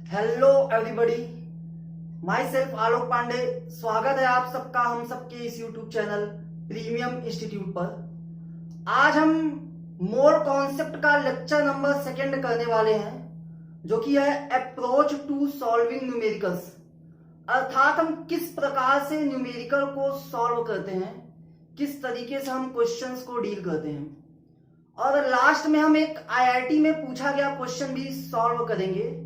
Hello everybody, my self आलोक पांडे। स्वागत है आप सबका हम सबके इस यूट्यूब चैनल प्रीमियम इंस्टीट्यूट पर। आज हम मोर कॉन्सेप्ट का लेक्चर नंबर 2 करने वाले हैं, जो कि है अप्रोच टू सॉल्विंग न्यूमेरिकल्स। अर्थात हम किस प्रकार से न्यूमेरिकल को सॉल्व करते हैं, किस तरीके से हम क्वेश्चंस को डील करते हैं, और लास्ट में हम एक आईआईटी में पूछा गया क्वेश्चन भी सॉल्व करेंगे।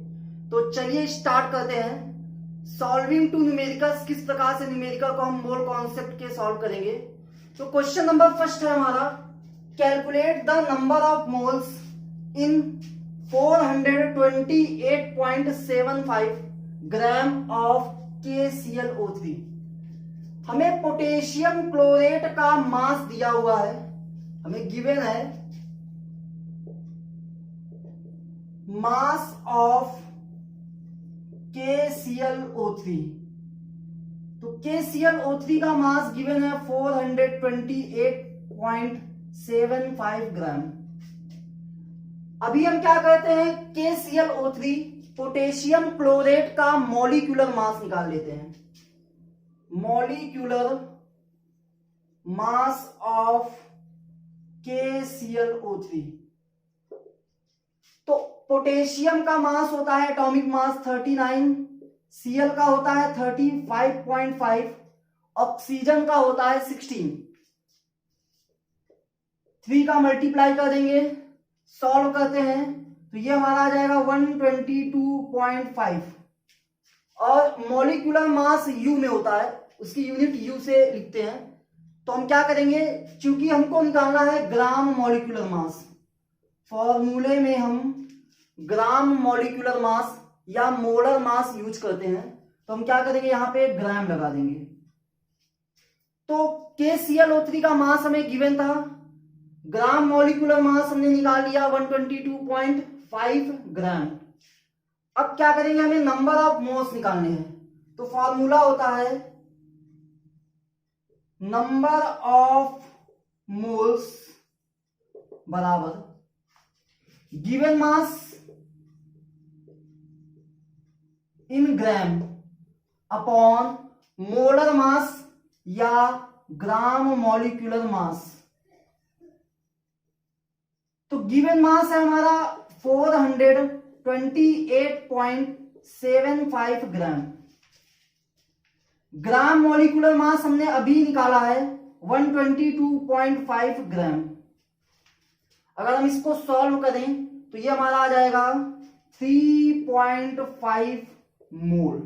तो चलिए स्टार्ट करते हैं। सॉल्विंग टू न्यूमेरिकल्स, किस प्रकार से न्यूमेरिकल को हम मोल कॉन्सेप्ट के सॉल्व करेंगे। तो क्वेश्चन नंबर फर्स्ट है हमारा, calculate the number of moles in 428.75 gram of KClO3। हमें पोटेशियम क्लोरेट का मास दिया हुआ है, हमें गिवन है मास ऑफ KClO3। तो KClO3 का मास गिवन है 428.75 ग्राम। अभी हम क्या करते हैं, KClO3 पोटेशियम क्लोरेट का मॉलिक्यूलर मास निकाल लेते हैं। Molecular mass of KClO3। तो पोटेशियम का मास होता है एटॉमिक मास 39, Cl का होता है 35.5, ऑक्सीजन का होता है 16। 3 का मल्टीप्लाई कर देंगे, सॉल्व करते हैं तो ये हमारा आ जाएगा 122.5। और मॉलिक्यूलर मास U में होता है, उसकी यूनिट U से लिखते हैं। तो हम क्या करेंगे, क्योंकि हमको निकालना है ग्राम मॉलिक्यूलर मास, फॉर्मूले में हम ग्राम मॉलिक्यूलर मास या मोलर मास यूज करते हैं, तो हम क्या करेंगे, यहां पे ग्राम लगा देंगे। तो KClO3 का मास हमें गिवन था, ग्राम मॉलिक्यूलर मास हमने निकाल लिया 122.5 ग्राम। अब क्या करेंगे, हमें नंबर ऑफ मोल्स निकालने हैं। तो फॉर्मूला होता है नंबर ऑफ मोल्स बराबर given mass in gram upon molar mass या ग्राम मॉलिक्यूलर मास। तो गिवन मास है हमारा 428.75 ग्राम। ग्राम मॉलिक्यूलर मास हमने अभी निकाला है 122.5 ग्राम। अगर हम इसको सॉल्व करें तो ये हमारा आ जाएगा 3.5 मोल।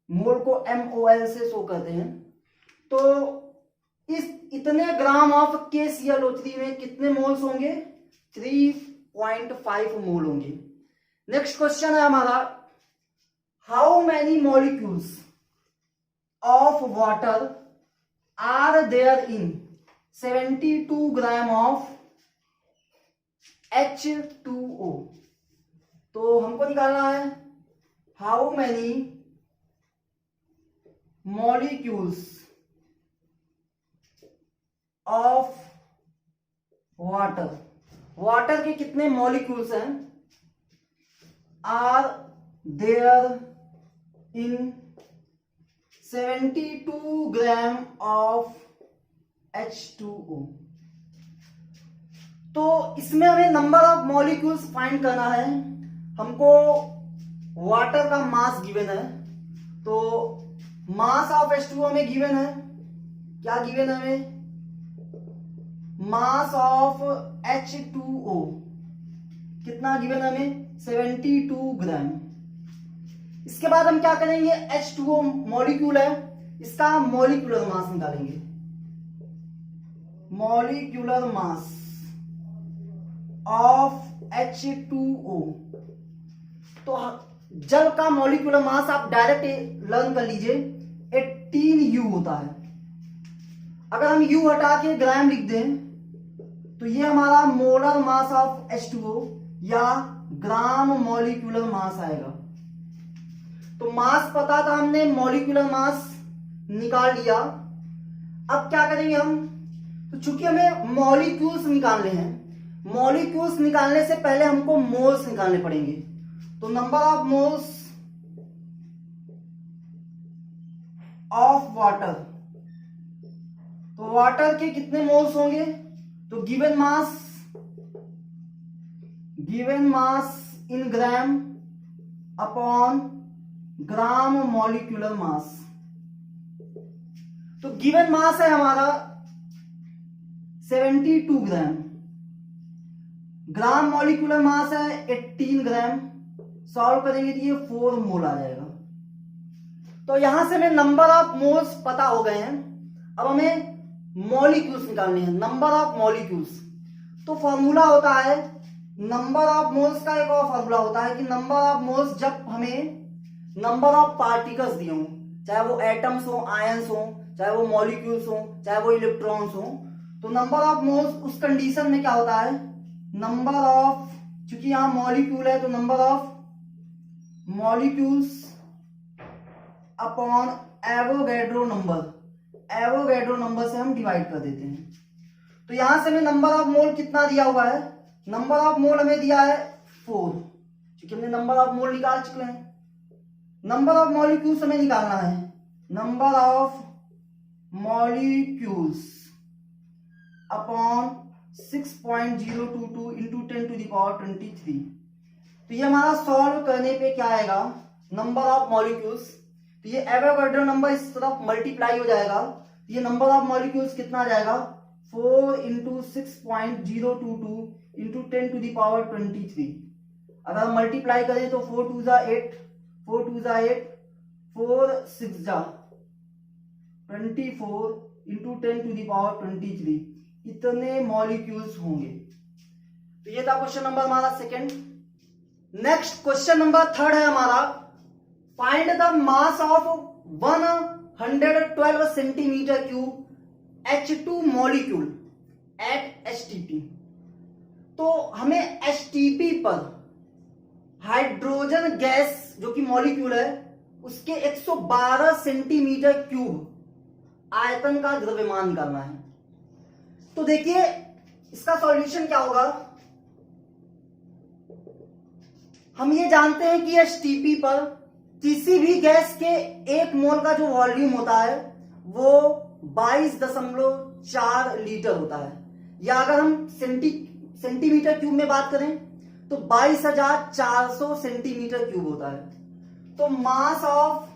मोल को MOL से शो करते हैं। तो इस इतने ग्राम ऑफ KClO3 में कितने मोल्स होंगे, 3.5 मोल होंगे। नेक्स्ट क्वेश्चन है हमारा, how many molecules of water are there in 72 gram of H2O। तो हमको निकालना है how many molecules of water, water के कितने मॉलिक्यूल्स हैं, are there in 72 gram of H2O। तो इसमें हमें नंबर ऑफ मॉलिक्यूल्स फाइंड करना है। हमको वाटर का मास गिवन है, तो मास ऑफ H2O में गिवन है, क्या गिवन है हमें, मास ऑफ H2O कितना गिवन है हमें, 72 ग्राम। इसके बाद हम क्या करेंगे, H2O मॉलिक्यूल है, इसका मॉलिक्यूलर मास निकालेंगे। Molecular mass of H2O। तो जल का मॉलिक्यूलर मास आप डायरेक्ट लर्न कर लीजिए, 18U होता है। अगर हम U हटा के ग्राम लिख दें तो ये हमारा मोलर मास ऑफ H2O या ग्राम मॉलिक्यूलर मास आएगा। तो मास पता था हमने, मॉलिक्यूलर मास निकाल लिया। अब क्या करेंगे हम, तो चूंकि हमें मॉलिक्यूल्स निकालने हैं, मॉलिक्यूल्स निकालने से पहले हमको मोल्स निकालने पड़ेंगे। तो number of moles of water, तो वाटर के कितने मोल्स होंगे, तो given mass in gram upon gram molecular mass. तो गिवन मास है हमारा 72 ग्राम, ग्राम मॉलिक्यूलर मास है 18 ग्राम, सॉल्व करेंगे तो ये 4 मोल आ जाएगा। तो यहां से हमें नंबर ऑफ मोल्स पता हो गए हैं। अब हमें मॉलिक्यूल्स निकालने हैं, नंबर ऑफ मॉलिक्यूल्स। तो फॉर्मूला होता है नंबर ऑफ मोल्स का, एक और फॉर्मूला होता है कि नंबर ऑफ मोल्स जब हमें नंबर ऑफ पार्टिकल्स दिए हों, चाहे वो एटम्स हो, आयंस हो, चाहे वो मॉलिक्यूल्स हो, चाहे वो इलेक्ट्रॉन्स हो, तो नंबर ऑफ मोल्स उस कंडीशन में क्या होता है, नंबर ऑफ, चूंकि यहां मॉलिक्यूल है तो number of molecules upon Avogadro number से हम डिवाइड कर देते हैं। तो यहां से हमें नंबर ऑफ मोल कितना दिया हुआ है, नंबर ऑफ मोल हमें दिया है 4, क्योंकि हमने नंबर ऑफ मोल निकाल चुके हैं। नंबर ऑफ मॉलिक्यूल्स हमें निकालना है, number of molecules upon 6.022 into 10⁻23। तो ये हमारा सॉल्व करने पे क्या आएगा, नंबर ऑफ मॉलिक्यूल्स, तो ये एवोगैड्रो नंबर इस तरफ मल्टीप्लाई हो जाएगा, तो ये नंबर ऑफ मॉलिक्यूल्स कितना आ जाएगा, 4 इंटू 6.022 इंटू 10⁻23। अगर मल्टीप्लाई करें तो 4 2 जा 8, 4 2 जा 8, 4 6 जा 24 इंटू 10⁻23, इतने मॉलिक्यूल्स होंगे। तो ये था क्वेश्चन नंबर हमारा second. Next question number third है हमारा, find the mass of 112 centimetre cube H2 molecule eight HTP। तो हमें HTP पर हाइड्रोजन गैस जो कि मॉलिक्यूल है उसके 112 सेंटीमीटर क्यूब आयतन का द्रव्यमान निकालना है। तो देखिए इसका सॉल्यूशन क्या होगा, हम ये जानते हैं कि HTP पर किसी भी गैस के 1 मोल का जो वॉल्यूम होता है वो 22.4 लीटर होता है, या अगर हम सेंटीमीटर क्यूब में बात करें तो 22,400 सेंटीमीटर क्यूब होता है। तो mass of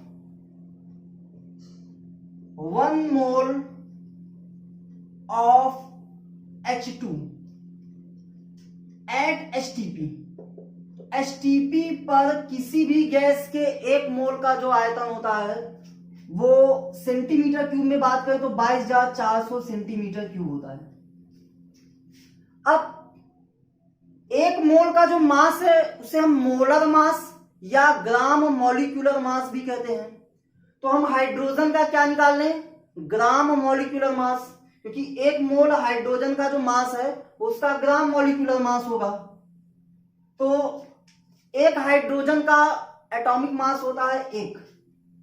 1 mole of H2 at HTP, HTP पर किसी भी गैस के 1 मोल का जो आयतन होता है वो सेंटीमीटर क्यूब में बात करें तो 22,400 सेंटीमीटर क्यूब होता है। अब 1 मोल का जो मास है उसे हम मोलर मास या ग्राम मॉलिक्यूलर मास भी कहते हैं। तो हम हाइड्रोजन का क्या निकाल लें, ग्राम मॉलिक्यूलर मास, क्योंकि 1 मोल हाइड्रोजन का जो मास है उसका ग्राम मॉलिक्यूलर मास होगा। तो एक हाइड्रोजन का एटॉमिक मास होता है 1,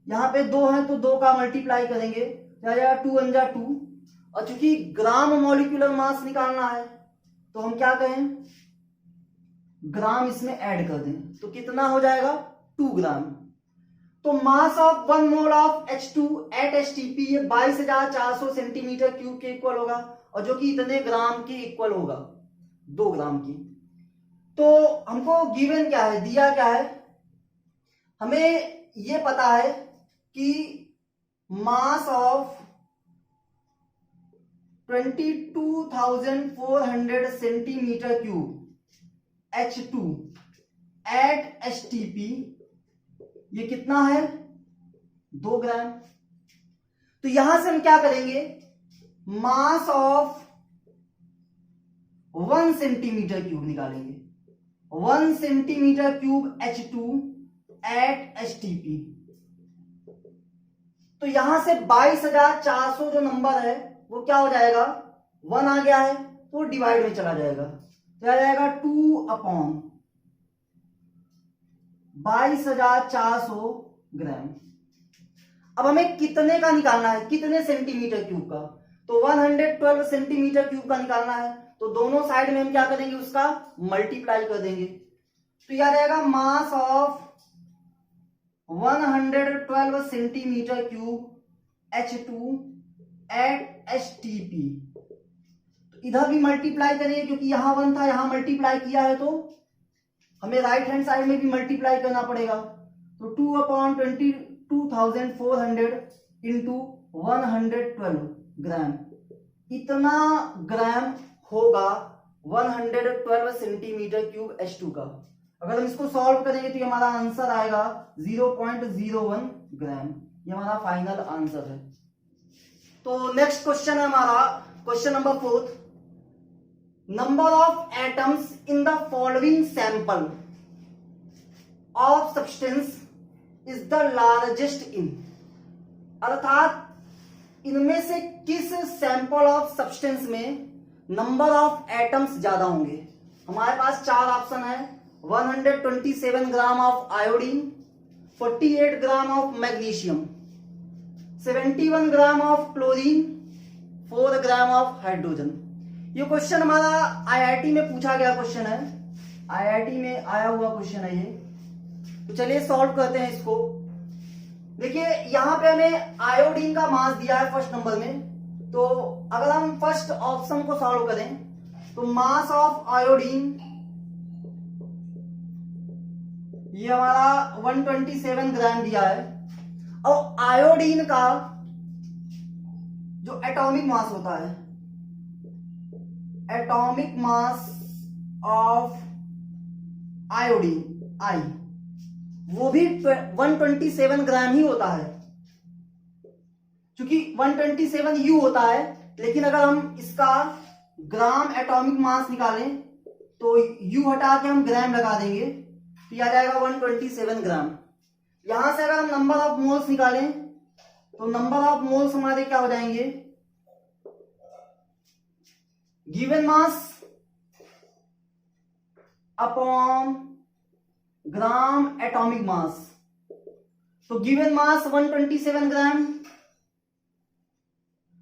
यहां पे 2 है तो 2 का मल्टीप्लाई करेंगे, क्या जाएगा 2 1 जा 2, और चूंकि ग्राम मॉलिक्यूलर मास निकालना है तो हम क्या कहें, ग्राम इसमें ऐड कर दें, तो कितना हो जाएगा 2 ग्राम। तो mass of 1 mole of H2 at HTP ये 22,400 सेंटीमीटर क्यूब के इक्वल होगा, और जो कि इतने ग्राम के इक्वल होगा, 2 ग्राम की। तो हमको गिवन क्या है, दिया क्या है, हमें ये पता है कि mass of 22,400 centimetre cube H2 at HTP ये कितना है, 2 ग्राम। तो यहां से हम क्या करेंगे, मास ऑफ 1 सेंटीमीटर क्यूब निकालेंगे, 1 centimetre cube H2 at HTP। तो यहां से 22,400 जो नंबर है वो क्या हो जाएगा, 1 आ गया है तो डिवाइड में चला जाएगा, क्या जाएगा 2 अपॉन 22,400 ग्राम। अब हमें कितने का निकालना है, कितने सेंटीमीटर क्यूब का, तो 112 सेंटीमीटर क्यूब का निकालना है। तो दोनों साइड में हम क्या करेंगे, उसका मल्टीप्लाई कर देंगे। तो यह रहेगा mass of 112 centimetre cube H2 at HTP। तो इधर भी मल्टीप्लाई करेंगे क्योंकि यहां 1 था, यहां मल्टीप्लाई किया है तो हमें राइट हैंड साइड में भी मल्टीप्लाई करना पड़ेगा। तो 2/22,400 इंटू 112 ग्राम, इतना ग्राम होगा 112 सेंटीमीटर क्यूब H2 का। अगर हम इसको सॉल्व करेंगे तो ये हमारा आंसर आएगा 0.01 ग्राम। ये हमारा फाइनल आंसर है। तो नेक्स्ट क्वेश्चन है हमारा question number 4। Number of atoms in the following sample of substance is the largest in, अर्थात इनमें से किस सैंपल ऑफ सब्सटेंस में नंबर ऑफ एटम्स ज्यादा होंगे। हमारे पास चार ऑप्शन है, 127 gram of iodine, 48 gram of magnesium, 71 gram of chlorine, 4 gram of hydrogen. ये क्वेश्चन हमारा आईआईटी में पूछा गया क्वेश्चन है, आईआईटी में आया हुआ क्वेश्चन है ये। तो चलिए सॉल्व करते हैं इसको। देखिए यहां पे हमें आयोडीन का मास दिया है फर्स्ट नंबर में। तो अगर हम फर्स्ट ऑप्शन को सॉल्व करें तो मास ऑफ आयोडीन ये हमारा 127 ग्राम दिया है। और आयोडीन का जो एटॉमिक मास होता है, एटॉमिक मास ऑफ आयोडीन आई, वो भी 127 ग्राम ही होता है, क्योंकि 127 यू होता है। लेकिन अगर हम इसका ग्राम एटॉमिक मास निकालें तो यू हटा के हम ग्राम लगा देंगे तो यह आ जाएगा 127 ग्राम। यहां से अगर हम नंबर ऑफ मोल्स निकालें तो नंबर ऑफ मोल्स हमारे क्या हो जाएंगे, given mass upon gram atomic mass. तो गिवन मास 127 ग्राम,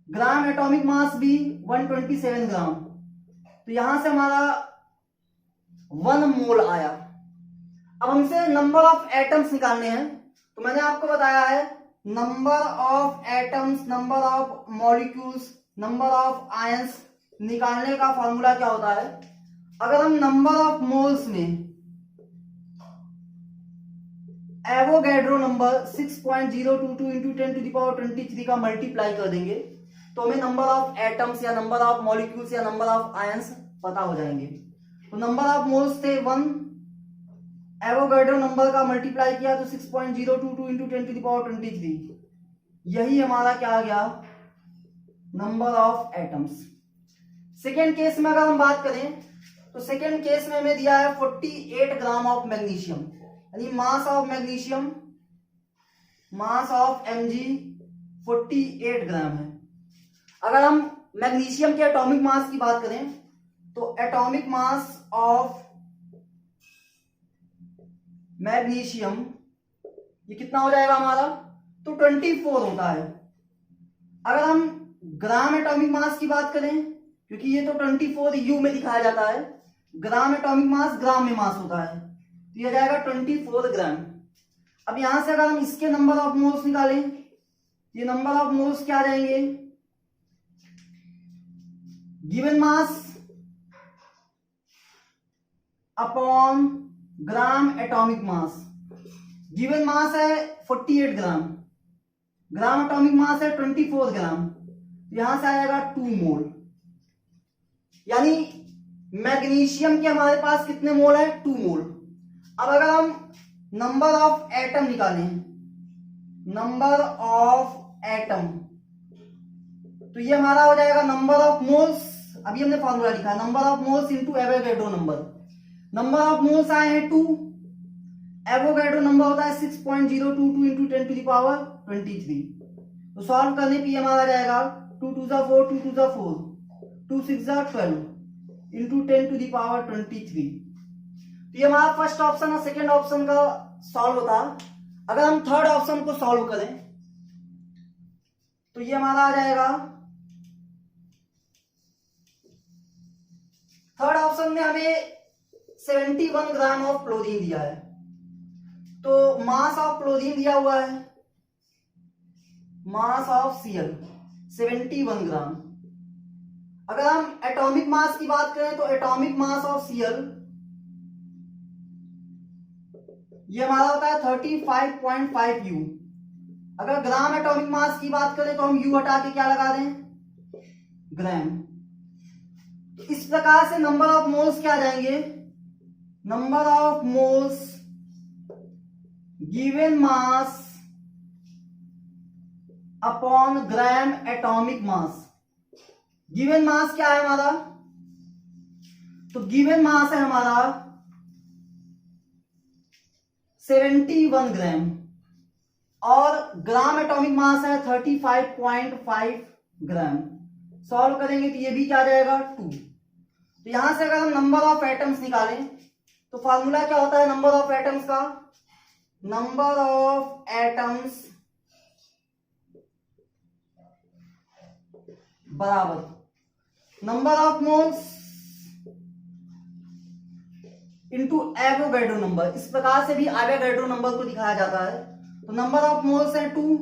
ग्राम एटॉमिक मास भी 127 ग्राम। तो यहां से हमारा 1 मोल आया। अब हमसे नंबर ऑफ एटम्स निकालने हैं। तो मैंने आपको बताया है number of atoms, number of molecules, number of ions निकालने का फॉर्मूला क्या होता है। अगर हम नंबर ऑफ मोल्स में एवोगैड्रो नंबर 6.022 इंटू 10⁻23 का मल्टीप्लाई कर देंगे तो हमें नंबर ऑफ एटम्स या नंबर ऑफ मॉलिक्यूल्स या नंबर ऑफ आयंस पता हो जाएंगे। तो नंबर ऑफ मोल्स थे 1, एवोगैड्रो नंबर का मल्टीप्लाई किया तो 6.022 इंटू 10⁻23, यही हमारा क्या आ गया, number of atoms. Second case में अगर हम बात करें तो सेकेंड केस में हमें दिया है 48 ग्राम ऑफ मैग्नीशियम, यानी mass of magnesium, mass of Mg 48 ग्राम है। अगर हम मैग्नीशियम के एटॉमिक मास की बात करें तो एटॉमिक मास ऑफ मैग्नीशियम ये कितना हो जाएगा हमारा, तो 24 होता है। अगर हम ग्राम एटॉमिक मास की बात करें, क्योंकि ये तो 24 यू में दिखाया जाता है, ग्राम एटॉमिक मास ग्राम में मास होता है, तो ये जाएगा 24 ग्राम। अब यहां से अगर हम इसके नंबर ऑफ मोल्स निकालें, ये नंबर ऑफ मोल्स क्या आ जाएंगे, given mass upon gram atomic mass. Given mass है 48 ग्राम, ग्राम एटॉमिक मास है 24 ग्राम, यहां से आएगा 2 मोल। यानी मैग्नीशियम के हमारे पास कितने मोल है, 2 मोल। अब अगर हम नंबर ऑफ एटम निकालें, नंबर ऑफ एटम, तो ये हमारा हो जाएगा नंबर ऑफ मोल्स, अभी हमने फॉर्मूला लिखा है, number of moles into Avogadro number. Number of moles आए हैं 2, एवोगैड्रो नंबर होता है 6.022 इंटू 10⁻23। तो सॉल्व करने पे हमारा आ जाएगा 2 2 जा 4, 2 2 जा 4, 2 6 जा 12 इंटू 10⁻23। तो ये हमारा फर्स्ट ऑप्शन और सेकेंड ऑप्शन का सॉल्व होता। अगर हम थर्ड ऑप्शन को सॉल्व करें तो ये हमारा आ जाएगा, थर्ड ऑप्शन में हमें 71 ग्राम ऑफ क्लोरीन दिया है, तो मास ऑफ क्लोरीन दिया हुआ है, मास ऑफ Cl 71 ग्राम। अगर हम एटॉमिक मास की बात करें तो एटॉमिक मास ऑफ Cl ये हमारा होता है 35.5 U। अगर ग्राम एटॉमिक मास की बात करें तो हम U हटा के क्या लगा दें, ग्राम। तो इस प्रकार से नंबर ऑफ मोल्स क्या आ जाएंगे, number of moles given mass upon gram atomic mass. Given mass क्या है हमारा, तो गिवन मास है हमारा 71 ग्राम और ग्राम एटॉमिक मास है 35.5 ग्राम। सॉल्व करेंगे तो ये भी क्या आ जाएगा 2। तो यहां से अगर हम नंबर ऑफ एटम्स निकालें तो फॉर्मूला क्या होता है नंबर ऑफ एटम्स का, नंबर ऑफ एटम्स बराबर number of moles into Avogadro number. इस प्रकार से भी एवोगैड्रो नंबर को दिखाया जाता है। तो नंबर ऑफ मोल्स है 2,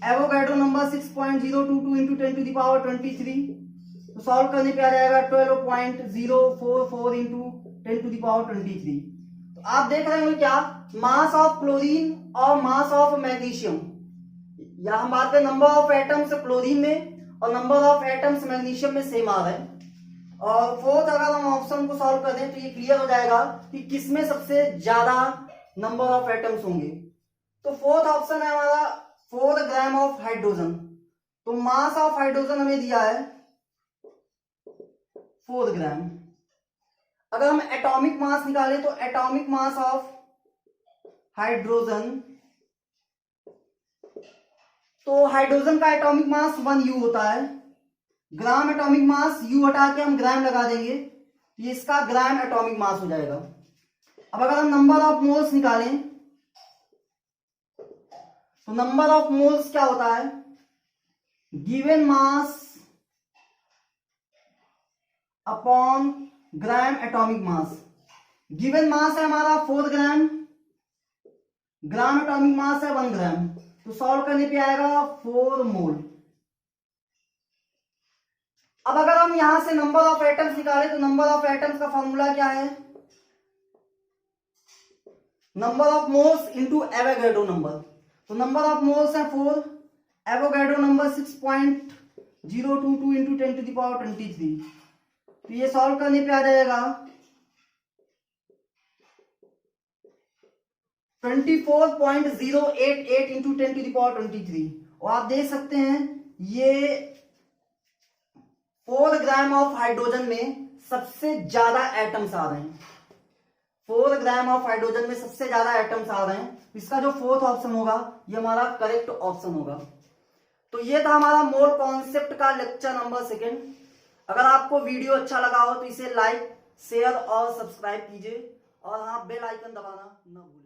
Avogadro number 6.022 into 10 to the power 23। तो सॉल्व करने पे आ जाएगा 12.044 इंटू 10 टू द पावर 23। तो आप देख रहे होंगे क्या, मास ऑफ क्लोरीन और मास ऑफ मैग्नीशियम, या हम बात करें नंबर ऑफ एटम्स क्लोरीन में और नंबर ऑफ एटम्स मैग्नीशियम में सेम आ रहे हैं। और फोर्थ अगर हम ऑप्शन को सॉल्व कर दें तो ये क्लियर हो जाएगा कि किसमें सबसे ज्यादा नंबर ऑफ एटम्स होंगे। तो फोर्थ ऑप्शन है हमारा 4 ग्राम ऑफ हाइड्रोजन। तो मास ऑफ हाइड्रोजन हमें दिया है 4 ग्राम। अगर हम एटॉमिक मास निकालें तो एटॉमिक मास ऑफ हाइड्रोजन, तो हाइड्रोजन का एटॉमिक मास 1 U होता है। ग्राम एटॉमिक मास U हटा के हम ग्राम लगा देंगे, ये इसका ग्राम एटॉमिक मास हो जाएगा। अब अगर हम नंबर ऑफ मोल्स निकालें तो नंबर ऑफ मोल्स क्या होता है, given mass upon gram atomic mass. Given mass है हमारा 4 ग्राम, ग्राम एटॉमिक मास है 1 ग्राम। तो सॉल्व करने पे आएगा 4 मोल। अब अगर हम यहां से नंबर ऑफ एटम्स निकालें तो नंबर ऑफ एटम्स का फॉर्मूला क्या है, number of moles into Avogadro number. तो नंबर ऑफ मोल्स है 4, Avogadro number 6.022 into 10 to the power 23। तो ये सॉल्व करने पे आ जाएगा 24.088 इंटू 10 टू द पावर 23। और आप देख सकते हैं ये 4 ग्राम ऑफ हाइड्रोजन में सबसे ज्यादा एटम्स आ रहे हैं। 4 ग्राम ऑफ हाइड्रोजन में सबसे ज्यादा एटम्स आ रहे हैं। इसका जो फोर्थ ऑप्शन होगा ये हमारा करेक्ट ऑप्शन होगा। तो ये था हमारा मोल कॉन्सेप्ट का लेक्चर नंबर 2। अगर आपको वीडियो अच्छा लगा हो तो इसे लाइक, शेयर और सब्सक्राइब कीजिए और हाँ बेल आइकन दबाना न भूलें।